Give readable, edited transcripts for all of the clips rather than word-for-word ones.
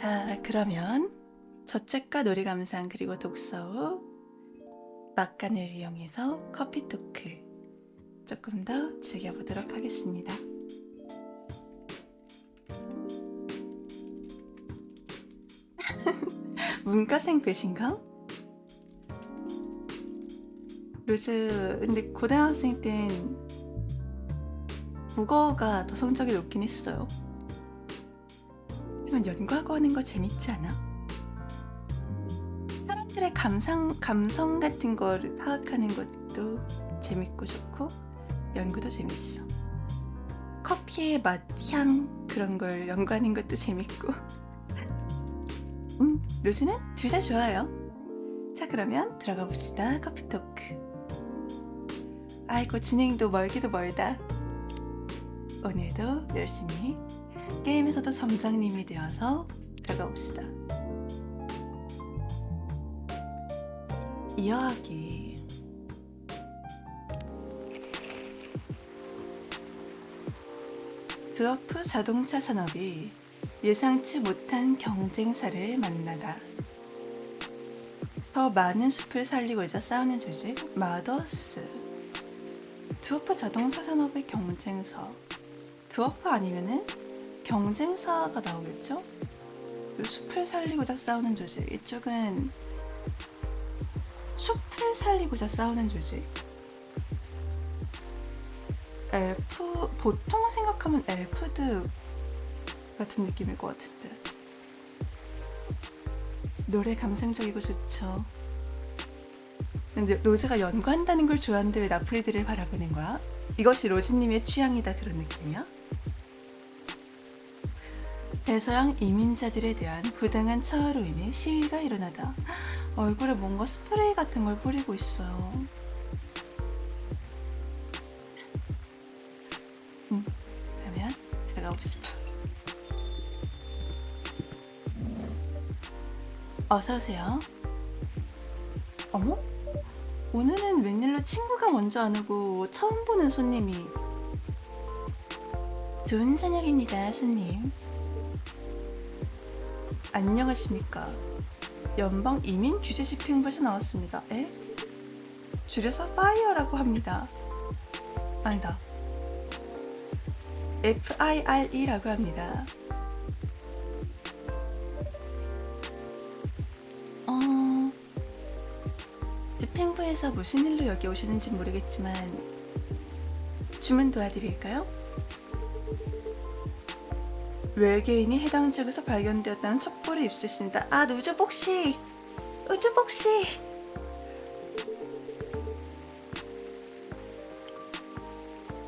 자, 그러면 저책과 놀이 감상 그리고 독서 후 막간을 이용해서 커피 토크 조금 더 즐겨보도록 하겠습니다. 문과생 배신감? 루즈, 근데 고등학생 땐 국어가 더 성적이 높긴 했어요. 하지만 연구하고 하는 거 재밌지 않아? 사람들의 감성 같은 걸 파악하는 것도 재밌고 좋고 연구도 재밌어. 커피의 맛, 향 그런 걸 연구하는 것도 재밌고 루즈는 둘 다 좋아요. 자, 그러면 들어가 봅시다. 커피 토크. 아이고, 진행도 멀기도 멀다. 오늘도 열심히 게임에서도 점장님이 되어서 들어가 봅시다. 이야기. 드워프 자동차 산업이 예상치 못한 경쟁사를 만나다. 더 많은 숲을 살리고자 싸우는 조직 마더스. 드워프 자동차 산업의 경쟁사. 드워프 아니면은 경쟁사가 나오겠죠? 숲을 살리고자 싸우는 조직. 이쪽은 숲을 살리고자 싸우는 조직. 엘프, 보통 생각하면 엘프드 같은 느낌일 것 같은데. 노래 감성적이고 좋죠. 근데 로즈가 연구한다는 걸 좋아하는데 왜 나프리드를 바라보는 거야? 이것이 로즈님의 취향이다 그런 느낌이야? 대서양 이민자들에 대한 부당한 처우로 인해 시위가 일어나다. 얼굴에 뭔가 스프레이 같은 걸 뿌리고 있어요. 그러면 들어가 봅시다. 어서오세요. 어머? 오늘은 웬일로 친구가 먼저 안 오고 처음 보는 손님이. 좋은 저녁입니다, 손님. 안녕하십니까. 연방 이민 규제 집행부에서 나왔습니다. 에? 줄여서 파이어라고 합니다. 아니다. FIRE라고 합니다. 집행부에서 무슨 일로 여기 오시는지 모르겠지만 주문 도와드릴까요? 외계인이 해당 지역에서 발견되었다는 첩보를 입수했습니다. 아, 우주복시! 우주복시!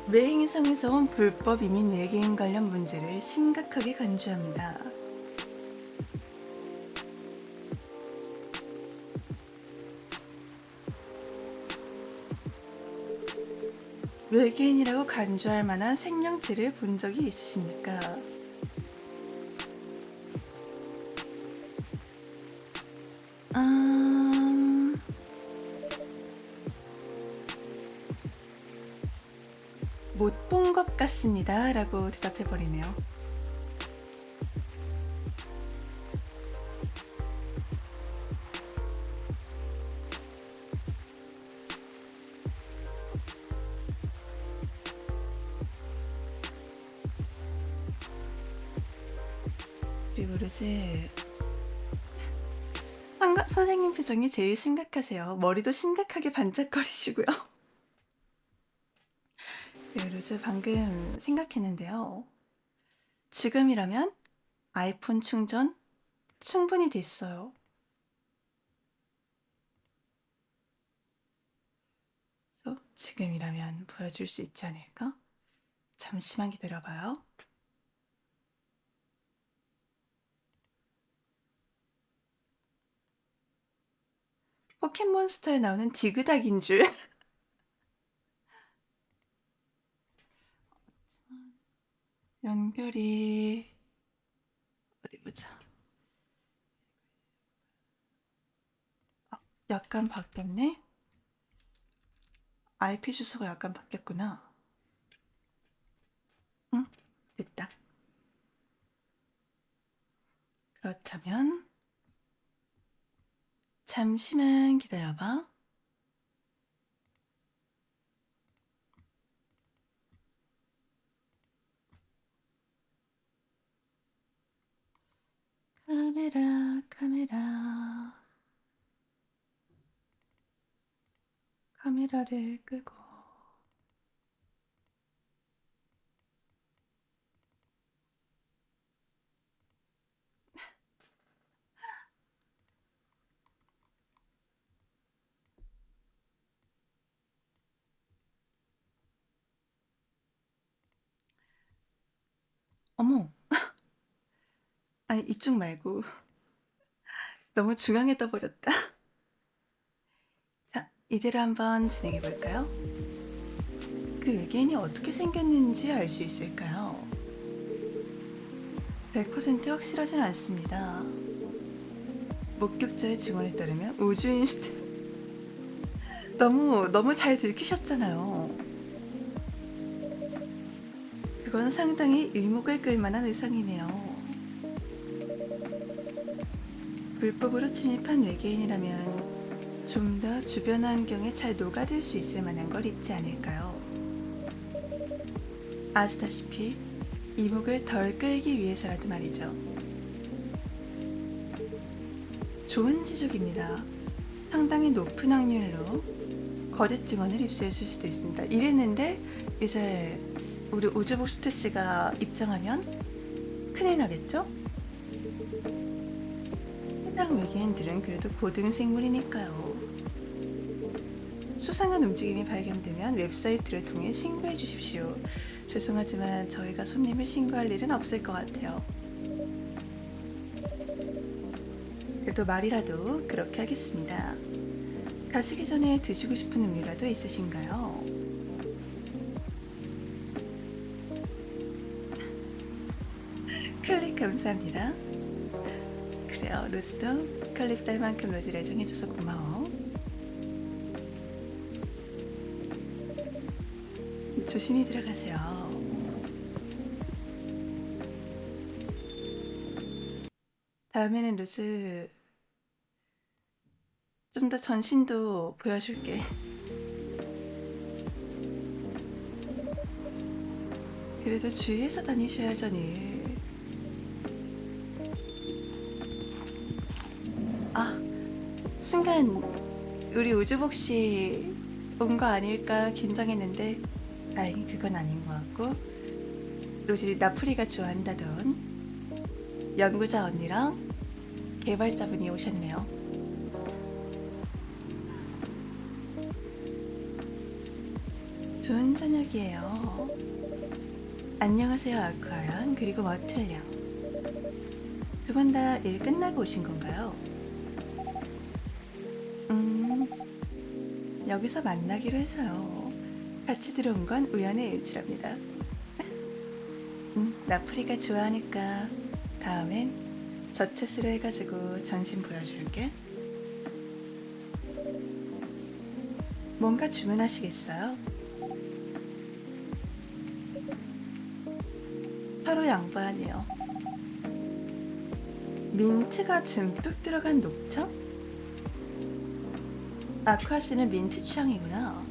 외행성에서 온 불법 이민 외계인 관련 문제를 심각하게 간주합니다. 외계인이라고 간주할 만한 생명체를 본 적이 있으십니까? 못 본 것 같습니다. 라고 대답해버리네요. 그리고 루즈 선생님 표정이 제일 심각하세요. 머리도 심각하게 반짝거리시고요. 네, 루즈 방금 생각했는데요. 지금이라면 아이폰 충전 충분히 됐어요. 그래서 지금이라면 보여줄 수 있지 않을까? 잠시만 기다려봐요. 포켓몬스터에 나오는 디그닥인 줄. 연결이 어디 보자. 약간 바뀌었네. IP 주소가 약간 바뀌었구나. 응, 됐다. 그렇다면 잠시만 기다려봐. 카메라, 카메라. 카메라를 끄고. 어머, 아니 이쪽 말고 너무 중앙에 떠버렸다. 자, 이대로 한번 진행해 볼까요? 그 외계인이 어떻게 생겼는지 알 수 있을까요? 100% 확실하진 않습니다. 목격자의 증언에 따르면 우주인 너무 잘 들키셨잖아요. 그건 상당히 의목을 끌만한 의상이네요. 불법으로 침입한 외계인이라면 좀 더 주변 환경에 잘 녹아들 수 있을 만한 걸 입지 않을까요? 아시다시피 이목을 덜 끌기 위해서라도 말이죠. 좋은 지적입니다. 상당히 높은 확률로 거짓 증언을 입수했을 수도 있습니다. 이랬는데 이제 우리 우주복스트 씨가 입장하면 큰일 나겠죠? 해당 외계인들은 그래도 고등 생물이니까요. 수상한 움직임이 발견되면 웹사이트를 통해 신고해 주십시오. 죄송하지만 저희가 손님을 신고할 일은 없을 것 같아요. 그래도 말이라도 그렇게 하겠습니다. 가시기 전에 드시고 싶은 음료라도 있으신가요? 클릭 감사합니다. 그래요, 로스도 클릭 달 만큼 로즈를 애정해줘서 고마워. 조심히 들어가세요. 다음에는 로즈 좀 더 전신도 보여줄게. 그래도 주의해서 다니셔야죠, 늘. 아, 순간 우리 우주복씨 온 거 아닐까 긴장했는데 다행히 그건 아닌 것 같고, 로즈 나프리가 좋아한다던 연구자 언니랑 개발자분이 오셨네요. 좋은 저녁이에요. 안녕하세요, 아쿠아연, 그리고 머틀령. 두 분 다 일 끝나고 오신 건가요? 여기서 만나기로 해서요. 같이 들어온 건 우연의 일치랍니다. 나프리가 좋아하니까 다음엔 저체스로 해가지고 전신 보여줄게. 뭔가 주문하시겠어요? 서로 양보하네요. 민트가 듬뿍 들어간 녹차? 아쿠아 씨는 민트 취향이구나.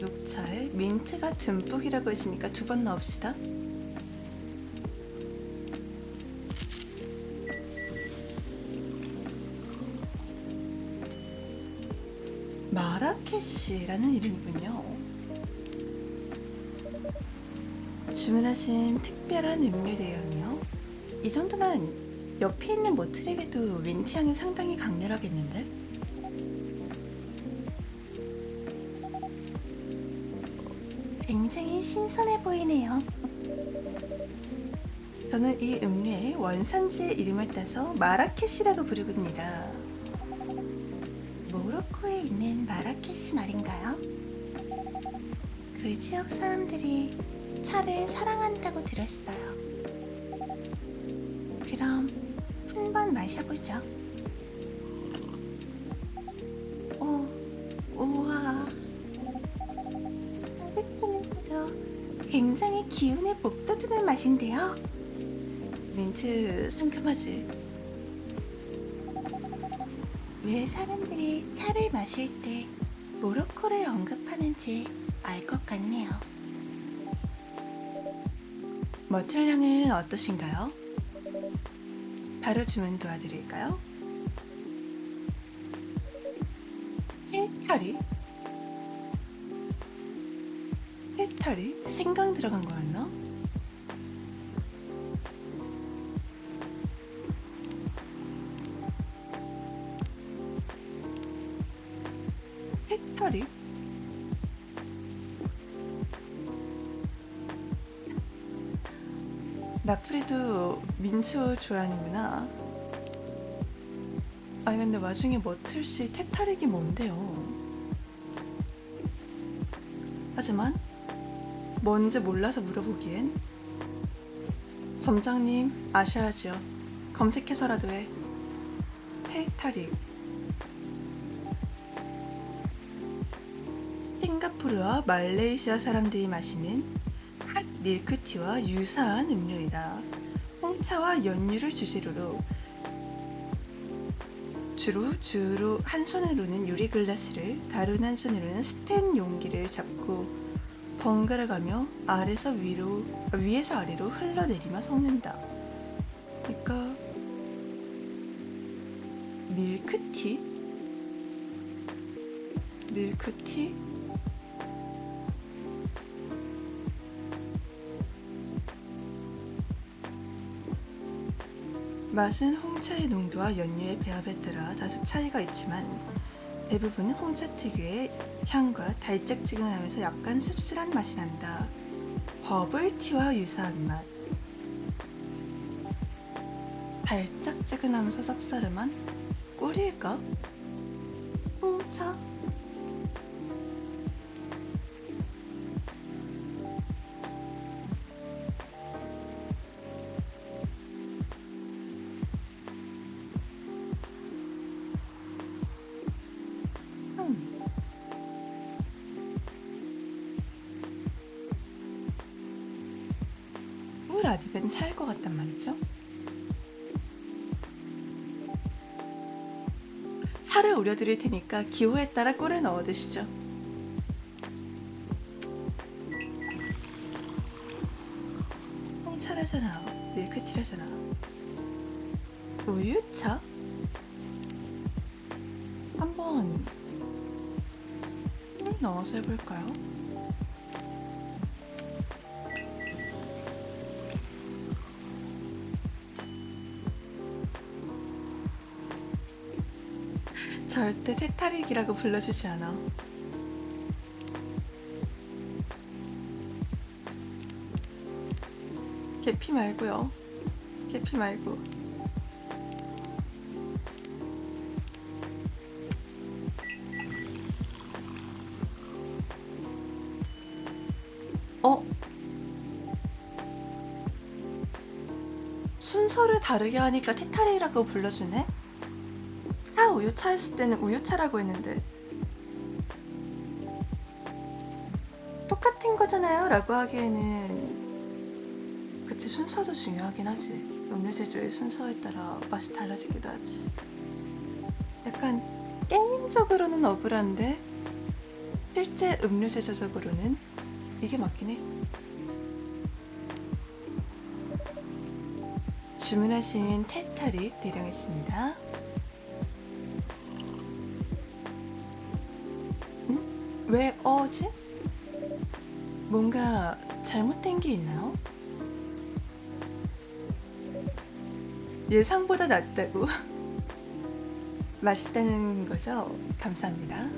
녹차에 민트가 듬뿍이라고 했으니까 두 번 넣읍시다. 마라케시라는 이름이군요. 주문하신 특별한 음료 대용이요. 이 정도면 옆에 있는 모틀에게도 민트 향이 상당히 강렬하겠는데? 굉장히 신선해 보이네요. 저는 이 음료의 원산지의 이름을 따서 마라케시라고 부릅니다. 모로코에 있는 마라케시 말인가요? 그 지역 사람들이 차를 사랑한다고 들었어요. 그럼 한번 마셔보죠. 오, 우와. 따뜻하면서도 굉장히 기운을 북돋우는 맛인데요. 민트 상큼하지? 왜 사람들이 차를 마실 때 모로코를 언급하는지 알 것 같네요. 머틀향은 어떠신가요? 바로 주문 도와드릴까요? 헬타리? 헬타리? 생강 들어간 거였나? 헬타리? 나프리도 민초 좋아하는구나. 아니 근데 와중에 머틀씨 테타릭이 뭔데요? 하지만 뭔지 몰라서 물어보기엔 점장님 아셔야죠. 검색해서라도 해. 테타릭. 싱가포르와 말레이시아 사람들이 마시는 핫 밀크티와 유사한 음료이다. 홍차와 연유를 주재료로 주로 한 손으로는 유리 글라스를 다른 한 손으로는 스텐 용기를 잡고 번갈아가며 위에서 아래로 흘러내리며 섞는다. 그러니까 밀크티? 밀크티? 맛은 홍차의 농도와 연유의 배합에 따라 다소 차이가 있지만 대부분 홍차 특유의 향과 달짝지근하면서 약간 씁쓸한 맛이 난다. 버블티와 유사한 맛. 달짝지근하면서 쌉싸름한 꿀일까? 홍차? 꿀 아니면 차일 것 같단 말이죠. 차를 우려드릴 테니까 기호에 따라 꿀을 넣어 드시죠. 홍차라잖아. 밀크티라잖아. 우유차? 한번 꿀 넣어서 해볼까요? 절대 테타릭이라고 불러주지 않아. 계피 말고요. 계피 말고. 어? 순서를 다르게 하니까 테타릭이라고 불러주네? 차 우유차였을 때는 우유차라고 했는데 똑같은 거잖아요 라고 하기에는 그치 순서도 중요하긴 하지. 음료 제조의 순서에 따라 맛이 달라지기도 하지. 약간 게임적으로는 억울한데 실제 음료 제조적으로는 이게 맞긴 해. 주문하신 테타릭 대령했습니다. 왜 어지? 뭔가 잘못된 게 있나요? 예상보다 낫다고? 맛있다는 거죠? 감사합니다.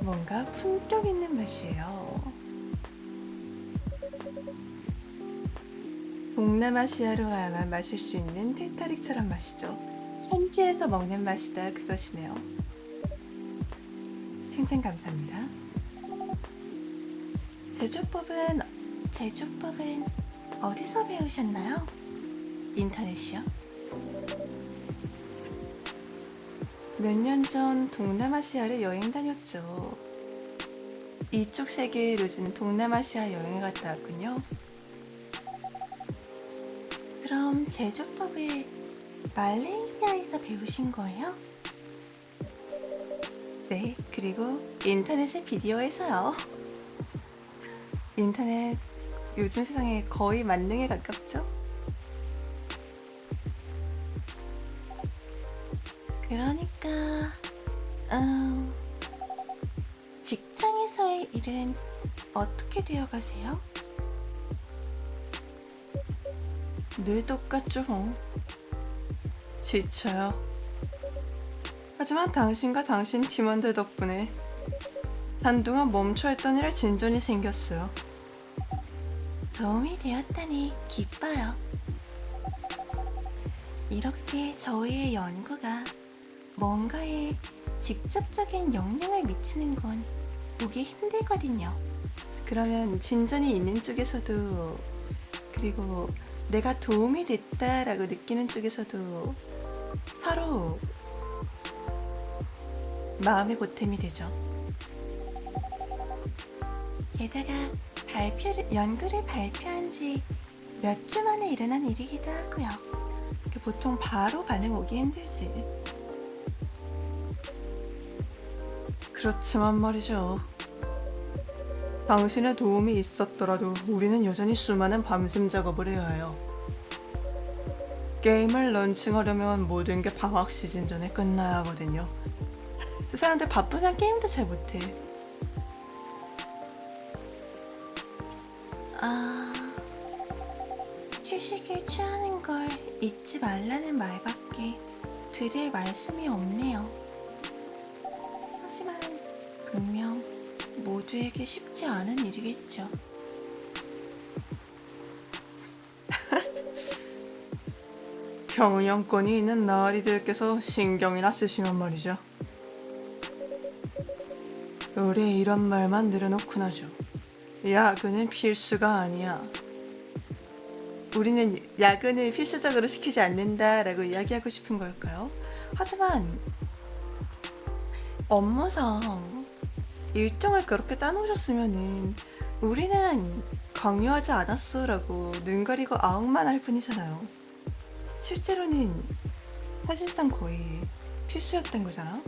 뭔가 품격 있는 맛이에요. 동남아시아로 가야만 마실 수 있는 테타릭처럼 마시죠. 현지에서 먹는 맛이다 그것이네요. 칭찬 감사합니다. 제조법은 어디서 배우셨나요? 인터넷이요? 몇 년 전 동남아시아를 여행 다녔죠. 이쪽 세계의 루즈는 동남아시아 여행을 갔다 왔군요. 그럼 제조법을 말레이시아에서 배우신 거예요? 네, 그리고 인터넷의 비디오에서요. 인터넷 요즘 세상에 거의 만능에 가깝죠? 그러니까 음, 직장에서의 일은 어떻게 되어 가세요? 늘 똑같죠 뭐. 지쳐요. 하지만 당신과 당신 팀원들 덕분에 한동안 멈춰있던 일에 진전이 생겼어요. 도움이 되었다니 기뻐요. 이렇게 저희의 연구가 뭔가에 직접적인 영향을 미치는 건 보기 힘들거든요. 그러면 진전이 있는 쪽에서도, 그리고 내가 도움이 됐다라고 느끼는 쪽에서도 서로 마음의 보탬이 되죠. 게다가 연구를 발표한 지 몇 주 만에 일어난 일이기도 하고요. 보통 바로 반응 오기 힘들지. 그렇지만 말이죠. 당신의 도움이 있었더라도 우리는 여전히 수많은 밤샘 작업을 해야 해요. 게임을 런칭하려면 모든 게 방학 시즌 전에 끝나야 하거든요. 사람들 바쁘면 게임도 잘 못해. 휴식을 취하는 걸 잊지 말라는 말밖에 드릴 말씀이 없네요. 하지만 분명 모두에게 쉽지 않은 일이겠죠. 경영권이 있는 나으리들께서 신경이나 쓰시면 말이죠. 우리 이런 말만 늘어놓고 나죠. 야근은 필수가 아니야. 우리는 야근을 필수적으로 시키지 않는다라고 이야기하고 싶은 걸까요? 하지만 업무상 일정을 그렇게 짜놓으셨으면은 우리는 강요하지 않았어라고 눈 가리고 아웅만 할 뿐이잖아요. 실제로는 사실상 거의 필수였던 거잖아.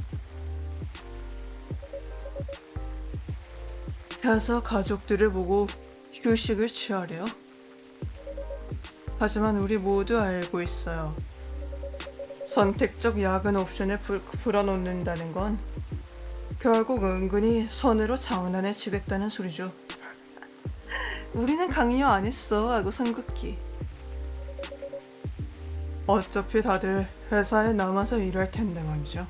가서 가족들을 보고 휴식을 취하래요. 하지만 우리 모두 알고 있어요. 선택적 야근 옵션을 불어넣는다는 건 결국 은근히 선으로 장난해치겠다는 소리죠. 우리는 강요 안 했어 하고 선긋기. 어차피 다들 회사에 남아서 일할 텐데 말이죠.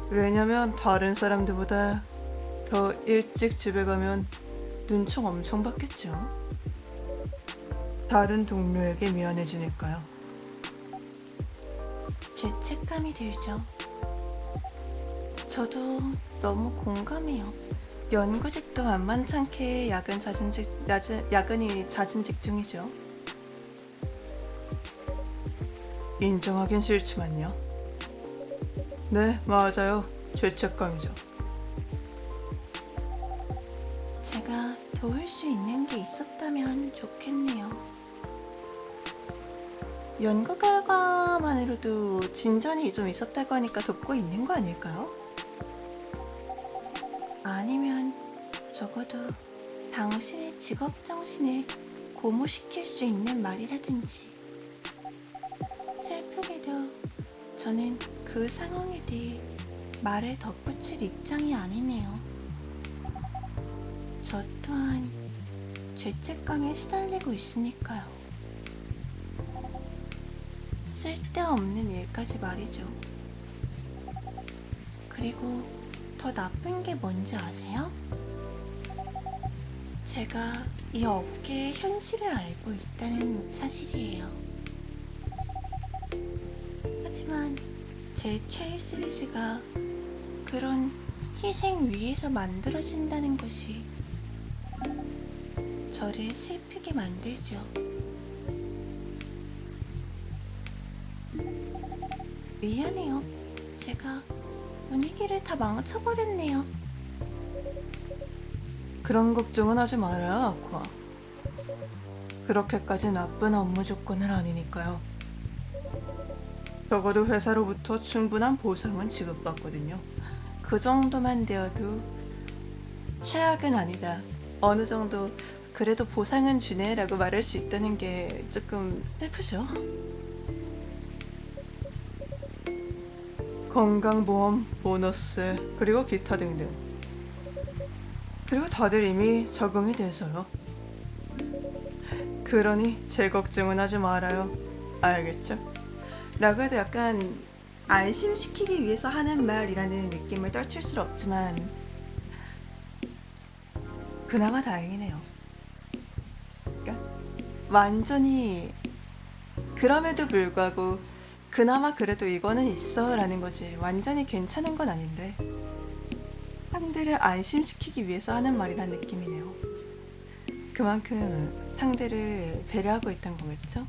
왜냐면 다른 사람들보다 더 일찍 집에 가면 눈총 엄청 받겠죠. 다른 동료에게 미안해지니까요. 죄책감이 들죠. 저도 너무 공감해요. 연구직도 만만찮게 야근이 잦은 직종이죠. 인정하긴 싫지만요. 네, 맞아요. 죄책감이죠. 제가 도울 수 있는 게 있었다면 좋겠네요. 연구 결과만으로도 진전이 좀 있었다고 하니까 돕고 있는 거 아닐까요? 아니면 적어도 당신의 직업 정신을 고무시킬 수 있는 말이라든지. 슬프게도 저는 그 상황에 대해 말을 덧붙일 입장이 아니네요. 저 또한 죄책감에 시달리고 있으니까요. 쓸데없는 일까지 말이죠. 그리고 더 나쁜 게 뭔지 아세요? 제가 이 업계의 현실을 알고 있다는 사실이에요. 하지만 제 최애 시리즈가 그런 희생 위에서 만들어진다는 것이 저를 슬프게 만들죠. 미안해요. 제가 분위기를 다 망쳐버렸네요. 그런 걱정은 하지 말아요, 아쿠아. 그렇게까지 나쁜 업무 조건은 아니니까요. 적어도 회사로부터 충분한 보상은 지급받거든요. 그 정도만 되어도 최악은 아니다. 어느 정도 그래도 보상은 주네라고 말할 수 있다는 게 조금 슬프죠. 건강보험, 보너스, 그리고 기타 등등. 그리고 다들 이미 적응이 돼서요. 그러니 제 걱정은 하지 말아요. 알겠죠? 라고 해도 약간 안심시키기 위해서 하는 말이라는 느낌을 떨칠 수 없지만 그나마 다행이네요. 그러니까 완전히 그럼에도 불구하고 그나마 그래도 이거는 있어 라는 거지 완전히 괜찮은 건 아닌데 상대를 안심시키기 위해서 하는 말이란 느낌이네요. 그만큼 상대를 배려하고 있던 거겠죠?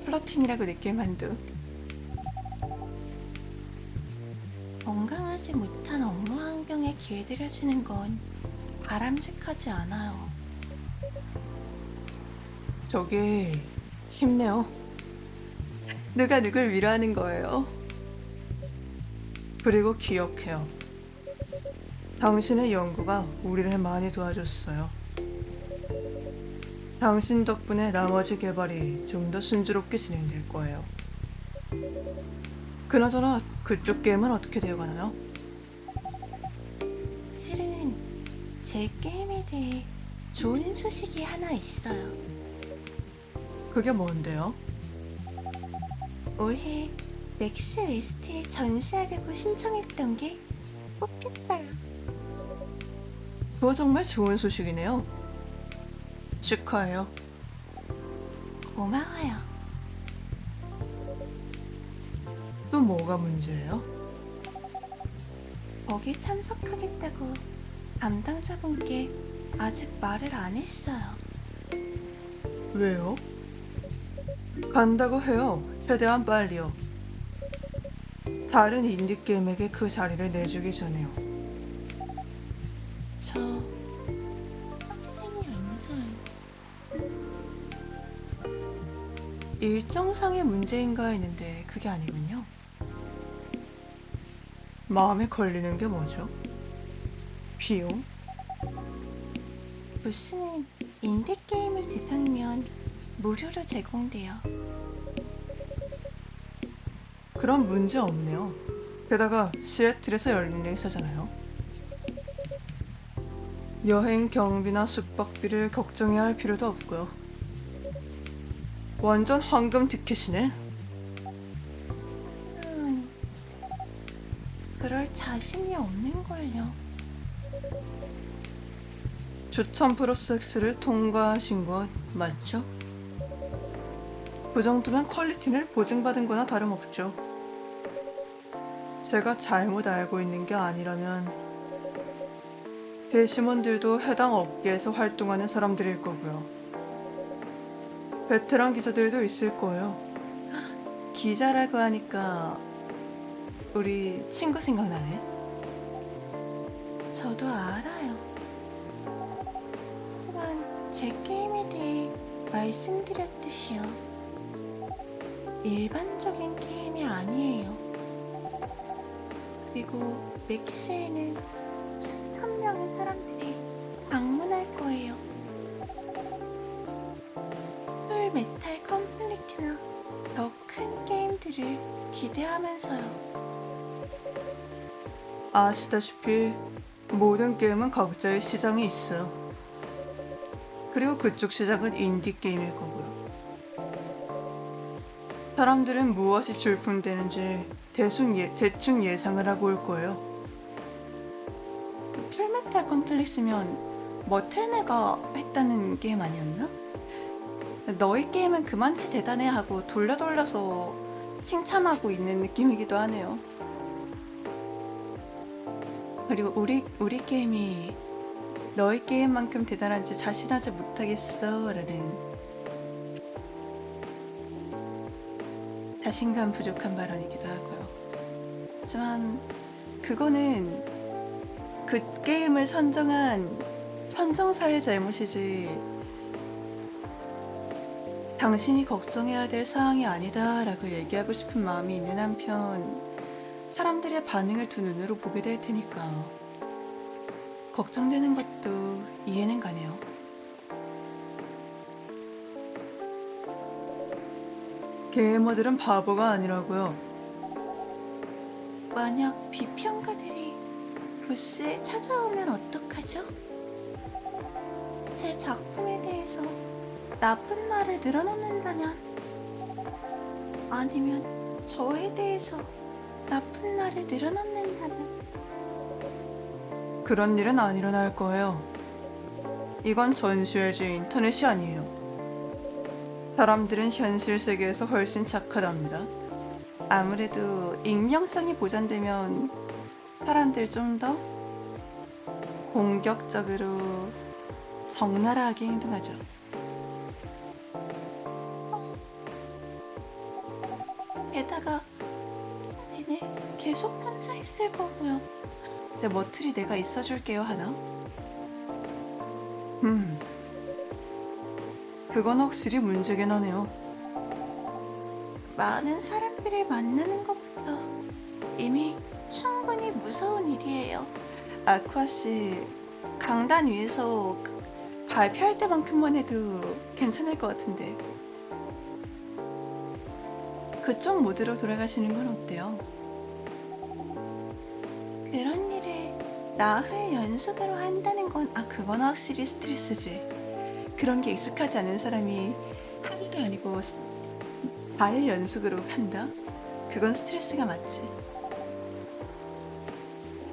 플러팅이라고 느낄 만도. 건강하지 못한 업무 환경에 길들여지는 건 바람직하지 않아요. 저기 힘내요. 누가 누굴 위로하는 거예요. 그리고 기억해요. 당신의 연구가 우리를 많이 도와줬어요. 당신 덕분에 나머지 개발이 좀 더 순조롭게 진행될 거예요. 그나저나 그쪽 게임은 어떻게 되어가나요? 실은 제 게임에 대해 좋은 소식이 하나 있어요. 그게 뭔데요? 올해 맥스 웨스트에 전시하려고 신청했던 게 뽑혔어요. 그거 정말 좋은 소식이네요. 축하해요. 고마워요. 또 뭐가 문제예요? 거기 참석하겠다고 담당자분께 아직 말을 안 했어요. 왜요? 간다고 해요. 최대한 빨리요. 다른 인디게임에게 그 자리를 내주기 전에요. 저 학생이 아니서요. 일정상의 문제인가 했는데 그게 아니군요. 마음에 걸리는 게 뭐죠? 비용? 부스는 인디게임을 대상이면 무료로 제공돼요. 그럼 문제 없네요. 게다가 시애틀에서 열리는 행사잖아요. 여행 경비나 숙박비를 걱정해야 할 필요도 없고요. 완전 황금 티켓이네. 하지만 그럴 자신이 없는걸요. 추천 프로세스를 통과하신 것 맞죠? 그 정도면 퀄리티를 보증받은 거나 다름없죠. 제가 잘못 알고 있는 게 아니라면 배심원들도 해당 업계에서 활동하는 사람들일 거고요. 베테랑 기자들도 있을 거예요. 기자라고 하니까 우리 친구 생각나네. 저도 알아요. 하지만 제 게임에 대해 말씀드렸듯이요. 일반적인 게임이 아니에요. 그리고 맥스에는 수천 명의 사람들이 방문할 거예요. 풀 메탈 컴플리트나 더 큰 게임들을 기대하면서요. 아시다시피 모든 게임은 각자의 시장이 있어요. 그리고 그쪽 시장은 인디 게임일 거고요. 사람들은 무엇이 출품되는지 대충 예상을 하고 올 거예요. 풀메탈 컴플렉스면 머틀네가 했다는 게임 아니었나? 너희 게임은 그만치 대단해 하고 돌려서 칭찬하고 있는 느낌이기도 하네요. 그리고 우리 게임이 너희 게임만큼 대단한지 자신하지 못하겠어 라는 자신감 부족한 발언이기도 하고요. 하지만 그거는 그 게임을 선정한 선정사의 잘못이지 당신이 걱정해야 될 사항이 아니다라고 얘기하고 싶은 마음이 있는 한편 사람들의 반응을 두 눈으로 보게 될 테니까 걱정되는 것도 이해는 가네요. 게이머들은 바보가 아니라고요. 만약 비평가들이 부스에 찾아오면 어떡하죠? 제 작품에 대해서 나쁜 말을 늘어놓는다면, 아니면 저에 대해서 나쁜 말을 늘어놓는다면, 그런 일은 안 일어날 거예요. 이건 전시회지 인터넷이 아니에요. 사람들은 현실 세계에서 훨씬 착하답니다. 아무래도 익명성이 보장되면 사람들 좀 더 공격적으로 적나라하게 행동하죠. 게다가 얘네 계속 혼자 있을 거고요. 제 머틀이 내가 있어줄게요 하나? 그건 확실히 문제긴 하네요. 많은 사람들을 만나는 것부터 이미 충분히 무서운 일이에요. 아쿠아 씨, 강단 위에서 발표할 때만큼만 해도 괜찮을 것 같은데. 그쪽 모드로 돌아가시는 건 어때요? 그런 일을 나흘 연속으로 한다는 건, 그건 확실히 스트레스지. 그런 게 익숙하지 않은 사람이 하루도 아니고 4일 연속으로 한다? 그건 스트레스가 맞지.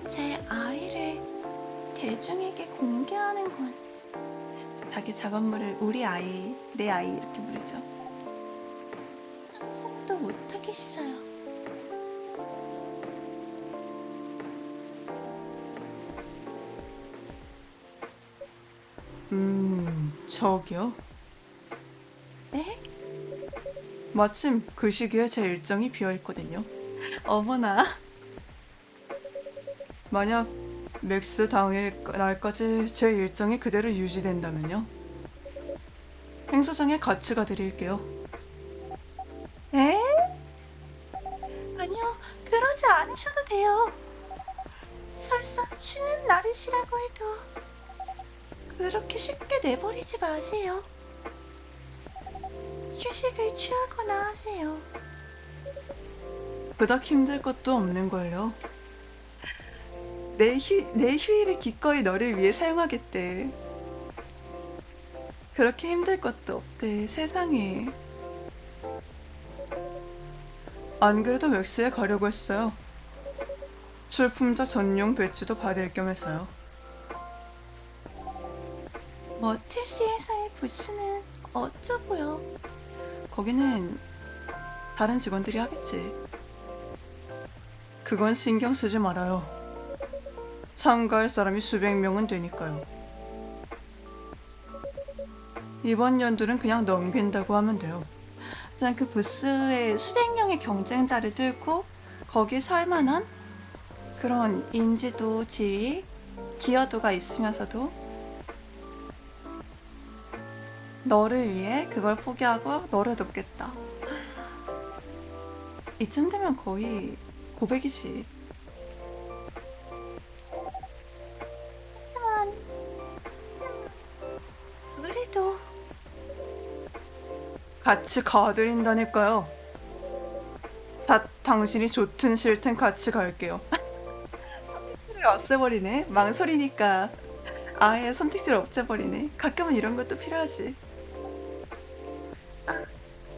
제 아이를 대중에게 공개하는 건, 자기 작업물을 우리 아이, 내 아이 이렇게 부르죠. 상상도 못하겠어요. 저기요. 네? 마침 그 시기에 제 일정이 비어있거든요. 어머나. 만약 맥스 당일 날까지 제 일정이 그대로 유지된다면요. 행사장에 같이 가드릴게요. 에? 아니요, 그러지 않으셔도 돼요. 설사 쉬는 날이시라고 해도 그렇게 쉽게 내버리지 마세요. 휴식을 취하거나 하세요. 그닥 힘들 것도 없는걸요. 내 휴일을 기꺼이 너를 위해 사용하겠대. 그렇게 힘들 것도 없대, 세상에. 안 그래도 맥스에 가려고 했어요. 출품자 전용 배지도 받을 겸 해서요. 머틀시에서의 부스는 어쩌고요? 거기는 다른 직원들이 하겠지. 그건 신경 쓰지 말아요. 참가할 사람이 수백 명은 되니까요. 이번 연도는 그냥 넘긴다고 하면 돼요. 그냥 그 부스에 수백 명의 경쟁자를 뚫고 거기에 설 만한 그런 인지도, 지위, 기여도가 있으면서도 너를 위해 그걸 포기하고 너를 돕겠다. 이쯤 되면 거의 고백이지. 하지만 그래도 같이 가드린다니까요. 당신이 좋든 싫든 같이 갈게요. 선택지를 없애버리네. 망설이니까 아예 선택지를 없애버리네. 가끔은 이런 것도 필요하지.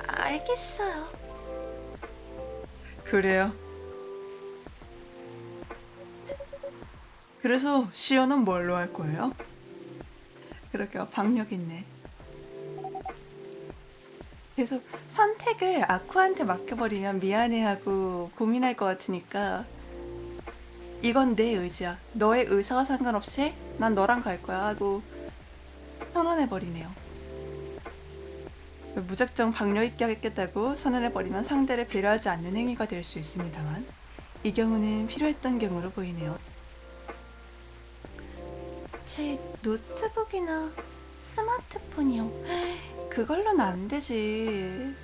알겠어요. 그래요. 그래서 시연은 뭘로 할 거예요? 그러게요. 박력 있네. 계속 선택을 아쿠한테 맡겨버리면 미안해하고 고민할 것 같으니까 이건 내 의지야. 너의 의사와 상관없이 난 너랑 갈 거야 하고 선언해버리네요. 무작정 박력 있게 하겠다고 선언해버리면 상대를 배려하지 않는 행위가 될 수 있습니다만 이 경우는 필요했던 경우로 보이네요. 제 노트북이나 스마트폰이요. 그걸로는 안 되지.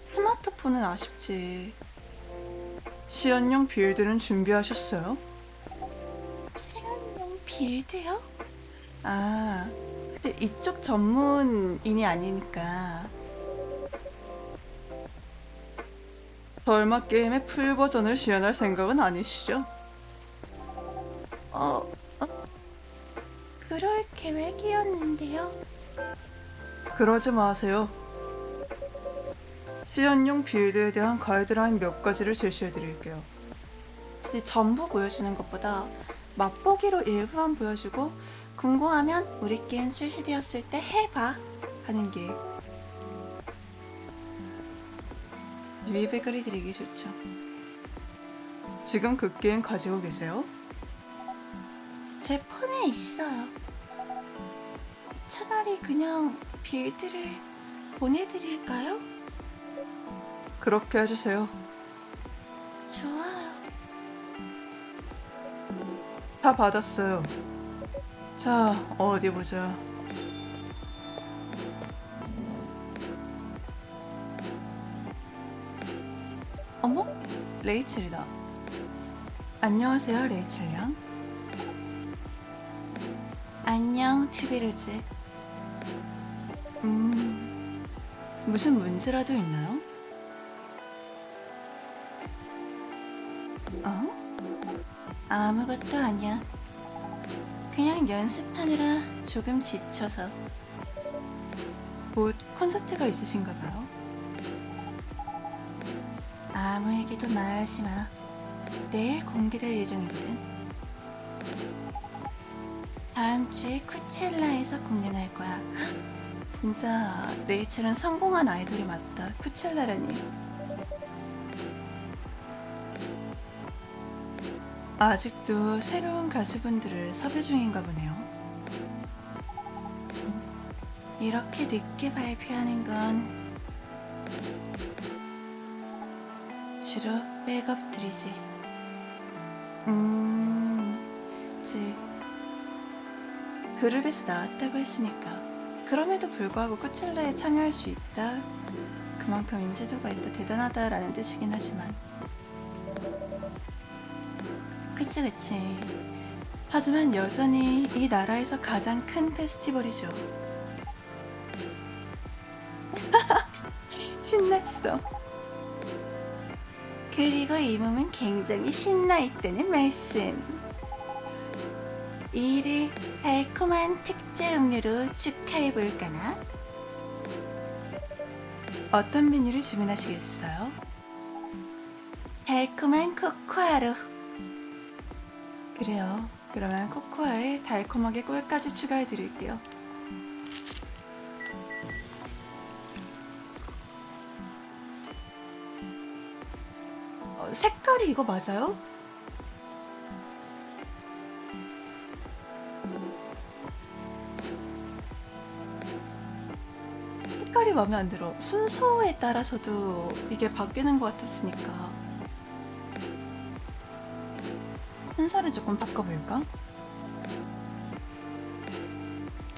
스마트폰은 아쉽지. 시연용 빌드는 준비하셨어요? 시연용 빌드요? 아, 근데 이쪽 전문인이 아니니까. 설마 게임의 풀 버전을 시연할 생각은 아니시죠? 어, 그럴 계획이었는데요. 그러지 마세요. 시연용 빌드에 대한 가이드라인 몇 가지를 제시해 드릴게요. 근데 전부 보여주는 것보다 맛보기로 일부만 보여주고 궁금하면 우리 게임 출시되었을 때 해봐 하는 게 유입을 끌어들이기 좋죠. 지금 그 게임 가지고 계세요? 제 폰에 있어요. 차라리 그냥 빌드를 보내드릴까요? 그렇게 해주세요. 좋아요. 다 받았어요. 자, 어디 보자. 어머? 레이첼이다. 안녕하세요, 레이첼 양. 안녕, 튜베르즈. 무슨 문제라도 있나요? 어? 아무것도 아니야. 그냥 연습하느라 조금 지쳐서. 곧 콘서트가 있으신가 봐요. 아무에게도 말하지 마. 내일 공개될 예정이거든. 다음 주에 쿠첼라에서 공연할 거야. 진짜 레이첼은 성공한 아이돌이 맞다. 쿠첼라라니. 아직도 새로운 가수분들을 섭외 중인가 보네요. 이렇게 늦게 발표하는 건 주로 백업들이지. 이제 그룹에서 나왔다고 했으니까. 그럼에도 불구하고 쿠첼라에 참여할 수 있다. 그만큼 인지도가 있다, 대단하다라는 뜻이긴 하지만. 그치. 하지만 여전히 이 나라에서 가장 큰 페스티벌이죠. 신났어. 그리고 이 몸은 굉장히 신나 있다는 말씀. 이를 달콤한 특제 음료로 축하해볼까나? 어떤 메뉴를 주문하시겠어요? 달콤한 코코아로. 그래요. 그러면 코코아에 달콤하게 꿀까지 추가해드릴게요. 색깔이 이거 맞아요? 색깔이 마음에 안 들어. 순서에 따라서도 이게 바뀌는 것 같았으니까 순서를 조금 바꿔볼까?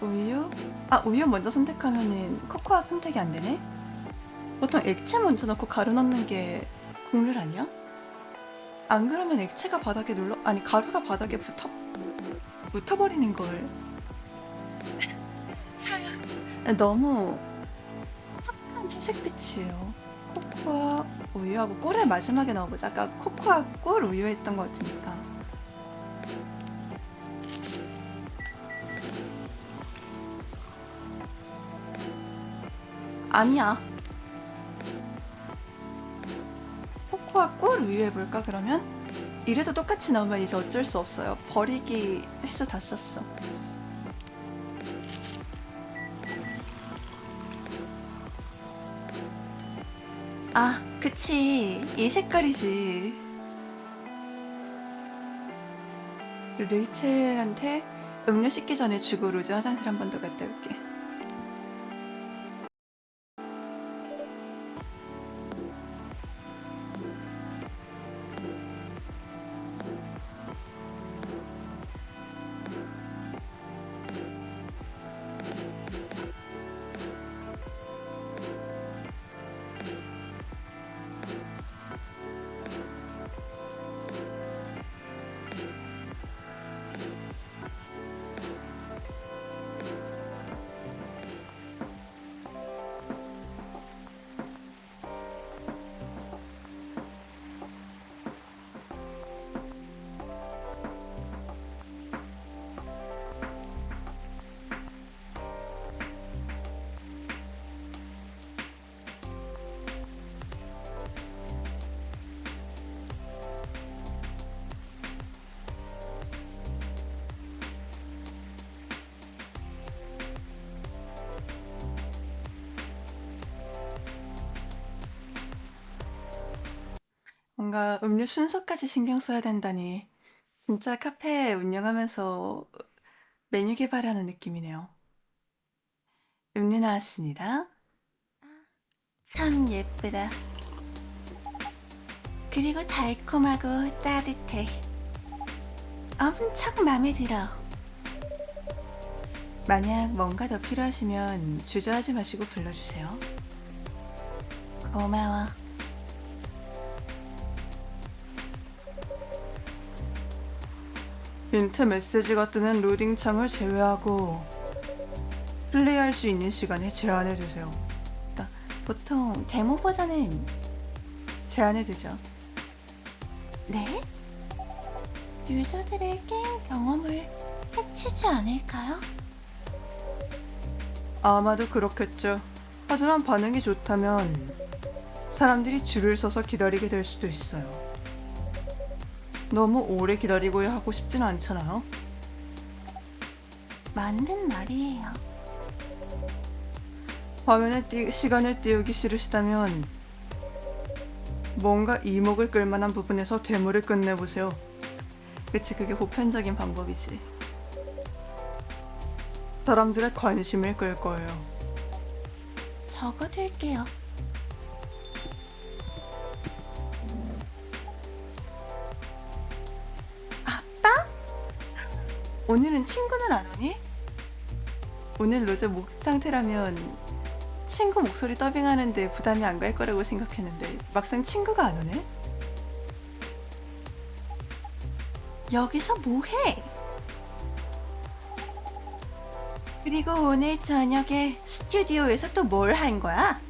우유? 아, 우유 먼저 선택하면은 코코아 선택이 안 되네? 보통 액체 먼저 넣고 가루 넣는 게 국룰 아니야? 안 그러면 액체가 바닥에 아니 가루가 바닥에 붙어버리는 걸. 사약. 너무 탁한 회색빛이에요. 코코아 우유하고 꿀을 마지막에 넣어보자. 아까 코코아 꿀 우유 했던 것 같으니까. 아니야. 코코아 꿀 우유 해볼까 그러면? 이래도 똑같이 나오면 이제 어쩔 수 없어요. 버리기 횟수 다 썼어. 아, 그치. 이 색깔이지. 레이첼한테 음료 씻기 전에 주고 로즈 화장실 한 번 더 갔다 올게. 뭔가 음료 순서까지 신경 써야 된다니 진짜 카페 운영하면서 메뉴 개발하는 느낌이네요. 음료 나왔습니다. 참 예쁘다. 그리고 달콤하고 따뜻해. 엄청 마음에 들어. 만약 뭔가 더 필요하시면 주저하지 마시고 불러주세요. 고마워. 힌트 메시지가 뜨는 로딩 창을 제외하고 플레이할 수 있는 시간에 제한해 두세요. 그러니까 보통 데모 버전은 제한해 두죠. 네? 유저들의 게임 경험을 해치지 않을까요? 아마도 그렇겠죠. 하지만 반응이 좋다면 사람들이 줄을 서서 기다리게 될 수도 있어요. 너무 오래 기다리고 하고 싶진 않잖아요. 맞는 말이에요. 화면에 시간을 띄우기 싫으시다면 뭔가 이목을 끌만한 부분에서 데모를 끝내보세요. 그치, 그게 보편적인 방법이지. 사람들의 관심을 끌 거예요. 적어둘게요. 아빠? 오늘은 친구는 안 오니? 오늘 로제 목 상태라면 친구 목소리 더빙하는데 부담이 안 갈 거라고 생각했는데 막상 친구가 안 오네? 여기서 뭐해? 그리고 오늘 저녁에 스튜디오에서 또 뭘 한 거야?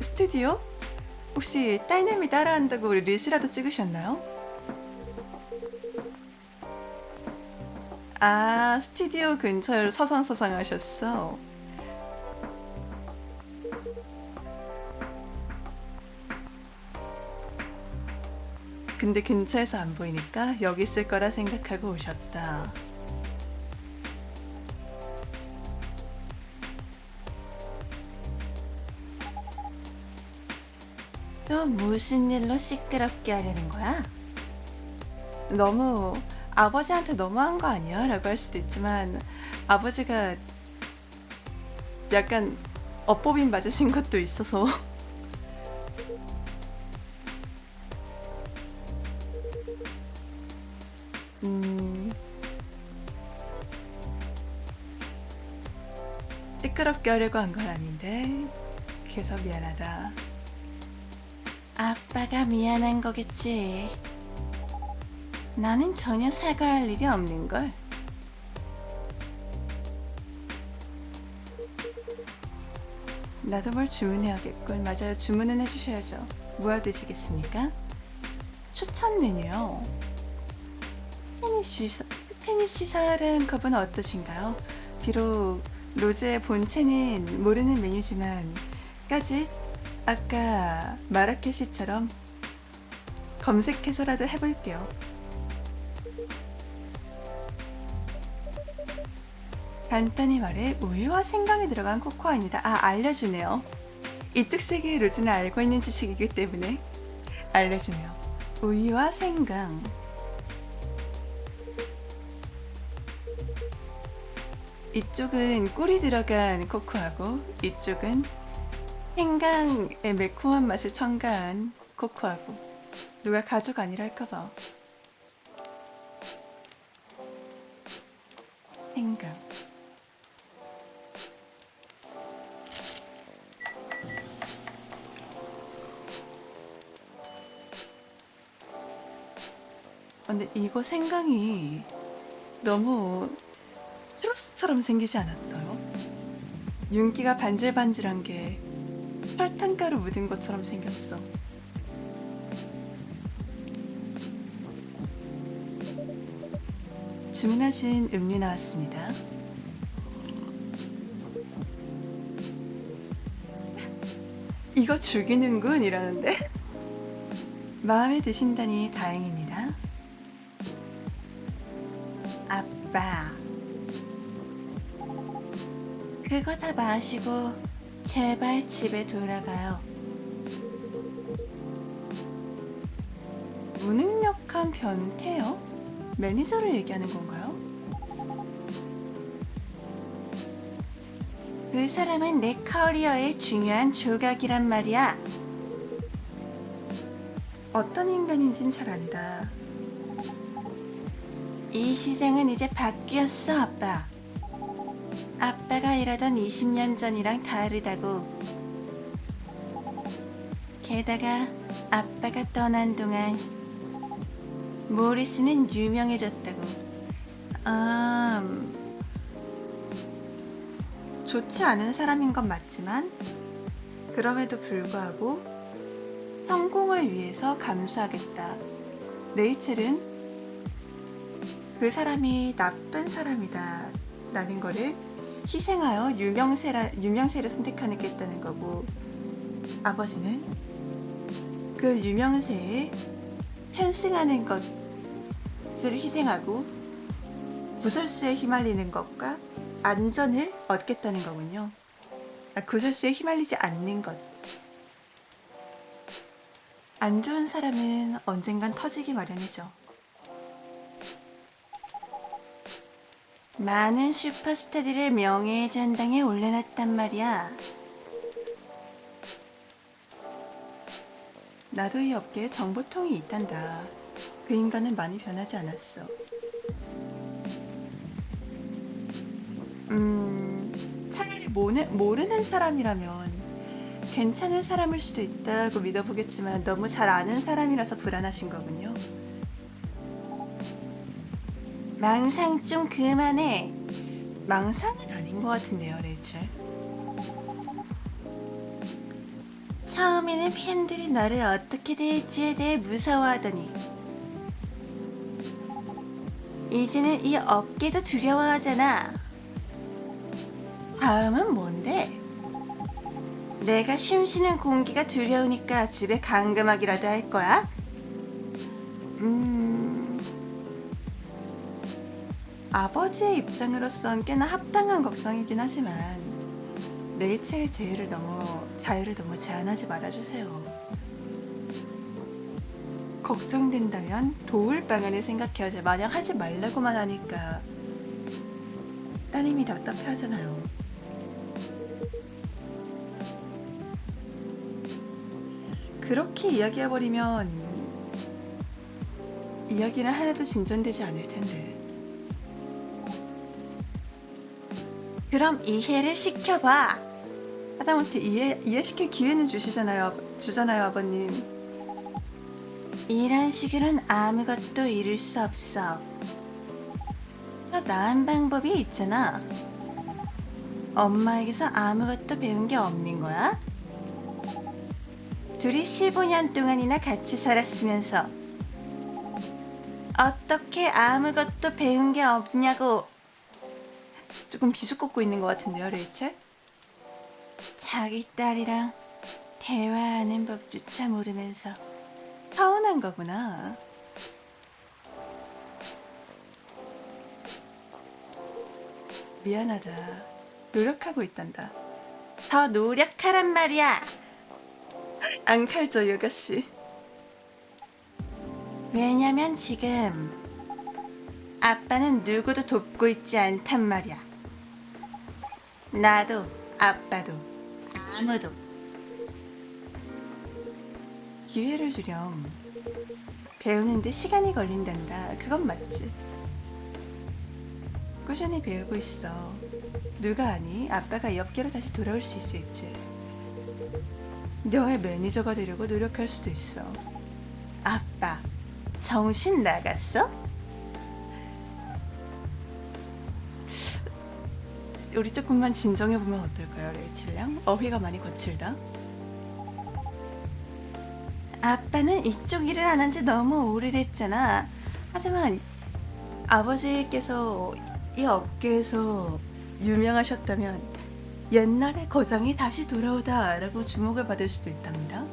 스튜디오? 혹시 딸내미 따라한다고 릴스라도 찍으셨나요? 아, 스튜디오 근처를 서성서성 하셨어. 근데 근처에서 안 보이니까 여기 있을 거라 생각하고 오셨다. 또 무슨 일로 시끄럽게 하려는 거야? 너무 아버지한테 너무한 거 아니야? 라고 할 수도 있지만 아버지가 약간 업보빔 맞으신 것도 있어서 시끄럽게 하려고 한 건 아닌데 그래서 미안하다. 아빠가 미안한 거겠지. 나는 전혀 사과할 일이 없는걸. 나도 뭘 주문해야겠군. 맞아요. 주문은 해주셔야죠. 뭐 드시겠습니까? 추천 메뉴요. 스페니쉬 사람 컵은 어떠신가요? 비록 로즈의 본체는 모르는 메뉴지만 까짓 아까 마라케시처럼 검색해서라도 해볼게요. 간단히 말해 우유와 생강이 들어간 코코아입니다. 아, 알려주네요. 이쪽 세계의 로즈는 알고 있는 지식이기 때문에 알려주네요. 우유와 생강. 이쪽은 꿀이 들어간 코코아고 이쪽은 생강의 매콤한 맛을 첨가한 코코아고. 누가 가족 아니라 할까봐. 생강. 근데 이거 생강이 너무 추러스처럼 생기지 않았어요? 윤기가 반질반질한 게 설탕가루 묻은 것처럼 생겼어. 주문하신 음료 나왔습니다. 이거 죽이는군 이러는데 마음에 드신다니 다행입니다. 아빠, 그거 다 마시고 제발 집에 돌아가요. 약간 변태요? 매니저를 얘기하는 건가요? 그 사람은 내 커리어의 중요한 조각이란 말이야. 어떤 인간인진 잘 안다. 이 시장은 이제 바뀌었어, 아빠. 아빠가 일하던 20년 전이랑 다르다고. 게다가 아빠가 떠난 동안 모리스는 유명해졌다고. 아, 좋지 않은 사람인 건 맞지만 그럼에도 불구하고 성공을 위해서 감수하겠다. 레이첼은 그 사람이 나쁜 사람이다 라는 거를 희생하여 유명세를 선택하겠다는 거고, 아버지는 그 유명세에 편승하는 것을 희생하고 구설수에 휘말리는 것과 안전을 얻겠다는 거군요. 구설수에 휘말리지 않는 것. 안 좋은 사람은 언젠간 터지기 마련이죠. 많은 슈퍼스타들을 명예의 전당에 올려놨단 말이야. 나도 이 업계에 정보통이 있단다. 그 인간은 많이 변하지 않았어. 차라리 모르는 사람이라면 괜찮은 사람일 수도 있다고 믿어보겠지만 너무 잘 아는 사람이라서 불안하신 거군요. 망상 좀 그만해. 망상은 아닌 것 같은데요, 레이첼. 처음에는 팬들이 너를 어떻게 대할지에 대해 무서워하더니 이제는 이 업계도 두려워하잖아. 다음은 뭔데? 내가 숨쉬는 공기가 두려우니까 집에 감금하기라도 할 거야? 아버지의 입장으로선 꽤나 합당한 걱정이긴 하지만 레이첼의 자유를 너무 제한하지 말아주세요. 걱정된다면 도울 방안을 생각해야지. 마냥 하지 말라고만 하니까 따님이 답답해하잖아요. 그렇게 이야기해버리면 이야기는 하나도 진전되지 않을 텐데. 그럼 이해를 시켜봐. 하다못해 이해시킬 기회는 주잖아요, 아버님. 이런 식으로는 아무것도 이룰 수 없어. 더 나은 방법이 있잖아. 엄마에게서 아무것도 배운 게 없는 거야? 둘이 15년 동안이나 같이 살았으면서 어떻게 아무것도 배운 게 없냐고. 조금 비수꽂고 있는 것 같은데요, 레이첼? 자기 딸이랑 대화하는 법조차 모르면서 서운한 거구나. 미안하다. 노력하고 있단다. 더 노력하란 말이야. 안 칼죠, 이 아가씨. 왜냐면 지금 아빠는 누구도 돕고 있지 않단 말이야. 나도 아빠도 아무도. 기회를 주렴. 배우는데 시간이 걸린단다. 그건 맞지. 꾸준히 배우고 있어. 누가 아니? 아빠가 이 업계로 다시 돌아올 수 있을지. 너의 매니저가 되려고 노력할 수도 있어. 아빠, 정신 나갔어? 우리 조금만 진정해보면 어떨까요, 레이첼 양? 어휘가 많이 거칠다. 아빠는 이쪽 일을 안 한 지 너무 오래됐잖아. 하지만 아버지께서 이 업계에서 유명하셨다면 옛날의 거장이 다시 돌아오다 라고 주목을 받을 수도 있답니다.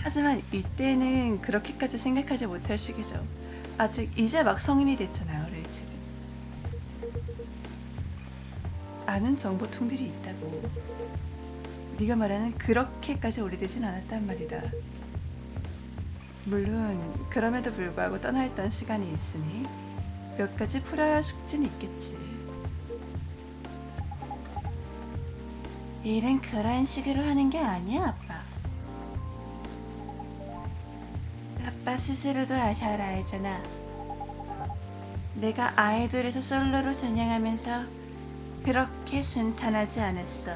하지만 이때는 그렇게까지 생각하지 못할 시기죠. 아직 이제 막 성인이 됐잖아요, 레이첼은. 아는 정보통들이 있다고. 네가 말하는 그렇게까지 오래되진 않았단 말이다. 물론 그럼에도 불구하고 떠나 있던 시간이 있으니 몇 가지 풀어야 할 숙제는 있겠지. 일은 그런 식으로 하는 게 아니야, 아빠. 아빠 스스로도 잘 알잖아. 내가 아이돌에서 솔로로 전향하면서 그렇게 순탄하지 않았어.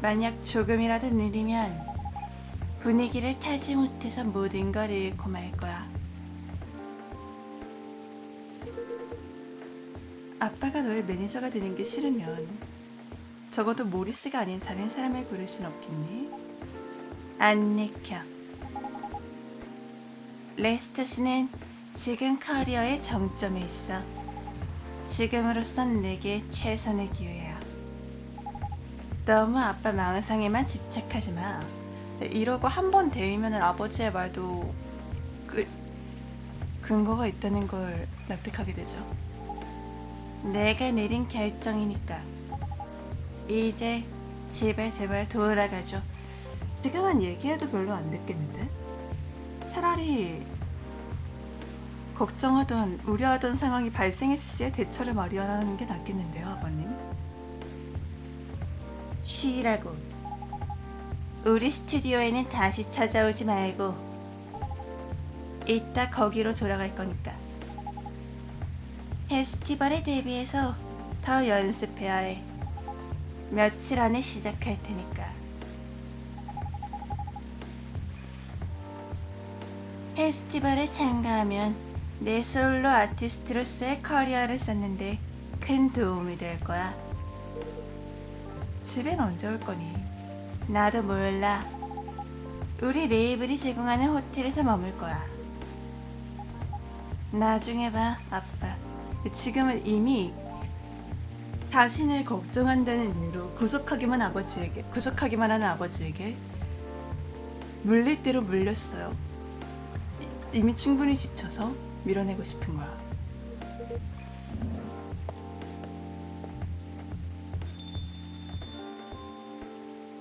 만약 조금이라도 느리면 분위기를 타지 못해서 모든 걸 잃고 말 거야. 아빠가 너의 매니저가 되는 게 싫으면 적어도 모리스가 아닌 다른 사람을 고를 순 없겠니? 안 내켜. 레스터스는 지금 커리어의 정점에 있어. 지금으로선 내게 최선의 기회야. 너무 아빠 망상에만 집착하지 마. 이러고 한 번 데이면 아버지의 말도 근거가 있다는 걸 납득하게 되죠. 내가 내린 결정이니까. 이제 집에 제발 돌아가죠. 지금은 얘기해도 별로 안 듣겠는데? 차라리 걱정하던 우려하던 상황이 발생했을 때 대처를 마련하는 게 낫겠는데요, 아버님. 쉬라고. 우리 스튜디오에는 다시 찾아오지 말고 이따 거기로 돌아갈 거니까. 페스티벌에 대비해서 더 연습해야 해. 며칠 안에 시작할 테니까. 페스티벌에 참가하면 내 솔로 아티스트로서의 커리어를 쌓는데 큰 도움이 될 거야. 집엔 언제 올 거니? 나도 몰라. 우리 레이블이 제공하는 호텔에서 머물 거야. 나중에 봐, 아빠. 지금은 이미 자신을 걱정한다는 이유로 구속하기만 하는 아버지에게 물릴 대로 물렸어요. 이미 충분히 지쳐서 밀어내고 싶은 거야.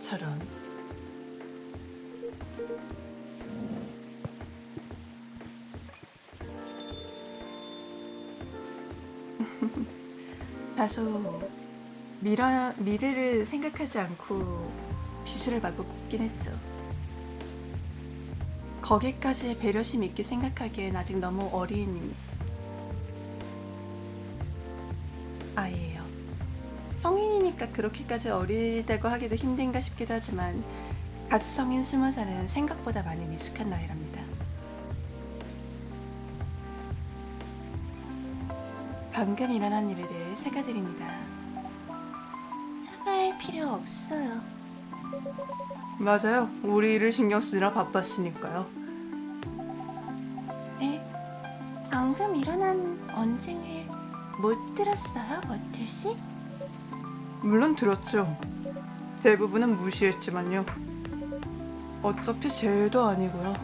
저런. 다소 미래를 생각하지 않고 비수를 맞고 뽑긴 했죠. 거기까지 배려심 있게 생각하기엔 아직 너무 어린 아이예요. 성인이니까 그렇게까지 어리다고 하기도 힘든가 싶기도 하지만 갓 성인 20살은 생각보다 많이 미숙한 나이랍니다. 방금 일어난 일에 대해 사과드립니다. 사과할 필요 없어요. 맞아요. 우리 일을 신경 쓰느라 바빴으니까요. 네? 방금 일어난 언쟁을 못 들었어요, 머틀씨? 물론 들었죠. 대부분은 무시했지만요. 어차피 제 일도 아니고요.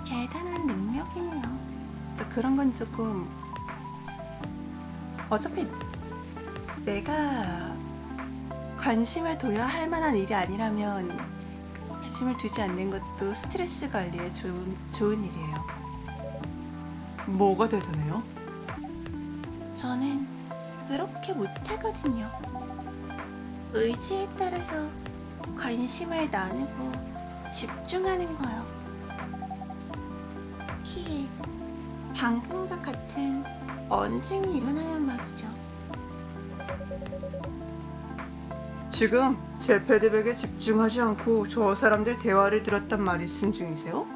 대단한 능력이네요. 그런 건 조금 어차피 내가 관심을 둬야 할 만한 일이 아니라면 관심을 두지 않는 것도 스트레스 관리에 좋은 일이에요. 뭐가 대단해요? 저는 그렇게 못하거든요. 의지에 따라서 관심을 나누고 집중하는 거요. 특히 방금과 같은 언쟁이 일어나면 말이죠. 지금 제 패드백에 집중하지 않고 저 사람들 대화를 들었단 말씀 중이세요?